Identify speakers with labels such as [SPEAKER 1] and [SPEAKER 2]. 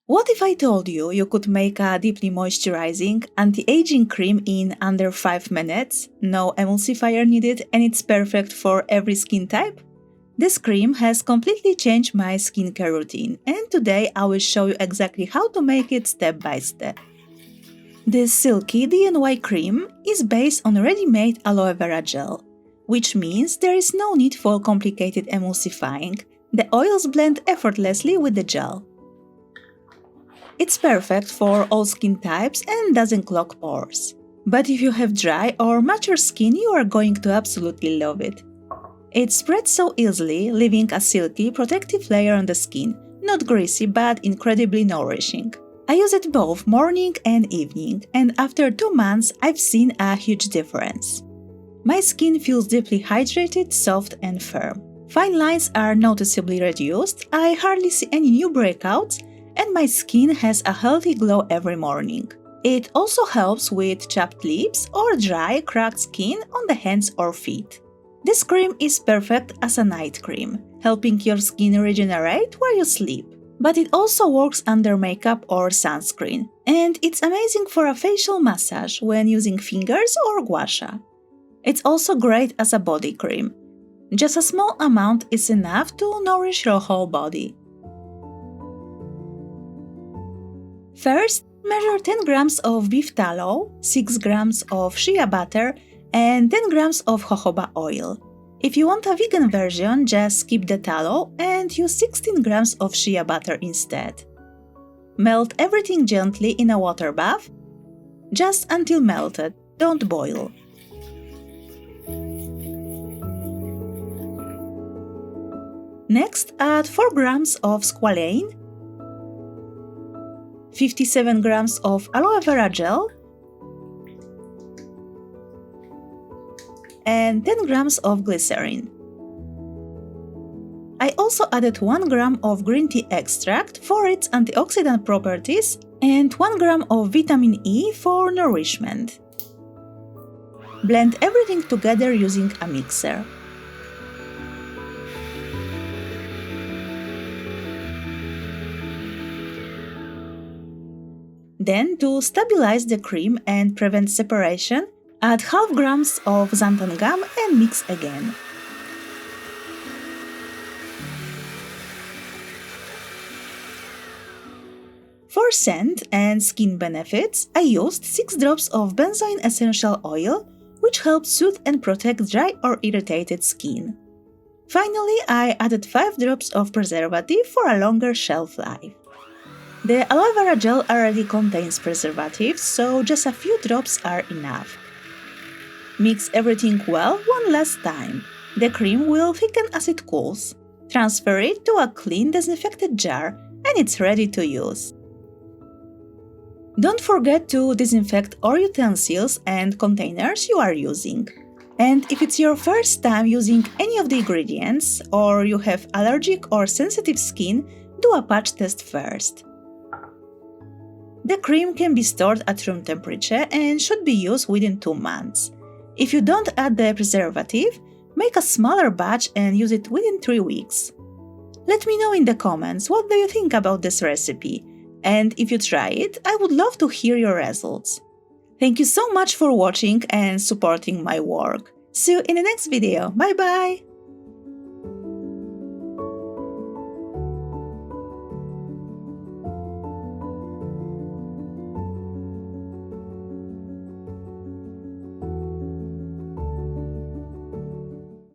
[SPEAKER 1] What if I told you you could make a deeply moisturizing, anti-aging cream in under 5 minutes? No emulsifier needed and it's perfect for every skin type? This cream has completely changed my skincare routine, and today I will show you exactly how to make it step by step. This silky DIY cream is based on ready-made aloe vera gel, which means there is no need for complicated emulsifying. The oils blend effortlessly with the gel. It's perfect for all skin types and doesn't clog pores. But if you have dry or mature skin, you are going to absolutely love it. It spreads so easily, leaving a silky, protective layer on the skin, not greasy but incredibly nourishing. I use it both morning and evening, and after 2 months I've seen a huge difference. My skin feels deeply hydrated, soft and firm. Fine lines are noticeably reduced, I hardly see any new breakouts, and my skin has a healthy glow every morning. It also helps with chapped lips or dry, cracked skin on the hands or feet. This cream is perfect as a night cream, helping your skin regenerate while you sleep. But it also works under makeup or sunscreen, and it's amazing for a facial massage when using fingers or gua sha. It's also great as a body cream. Just a small amount is enough to nourish your whole body. First, measure 10 grams of beef tallow, 6 grams of shea butter, and 10 grams of jojoba oil. If you want a vegan version, just skip the tallow and use 16 grams of shea butter instead. Melt everything gently in a water bath, just until melted, don't boil. Next, add 4 grams of squalane, 57 grams of aloe vera gel, and 10 grams of glycerine. I also added 1 gram of green tea extract for its antioxidant properties and 1 gram of vitamin E for nourishment. Blend everything together using a mixer. Then, to stabilize the cream and prevent separation, add half grams of xanthan gum and mix again. For scent and skin benefits, I used 6 drops of benzoin essential oil, which helps soothe and protect dry or irritated skin. Finally, I added 5 drops of preservative for a longer shelf life. The aloe vera gel already contains preservatives, so just a few drops are enough. Mix everything well one last time. The cream will thicken as it cools. Transfer it to a clean, disinfected jar, and it's ready to use. Don't forget to disinfect all utensils and containers you are using. And if it's your first time using any of the ingredients, or you have allergic or sensitive skin, do a patch test first. The cream can be stored at room temperature and should be used within 2 months. If you don't add the preservative, make a smaller batch and use it within 3 weeks. Let me know in the comments what do you think about this recipe, and if you try it, I would love to hear your results. Thank you so much for watching and supporting my work. See you in the next video. Bye bye!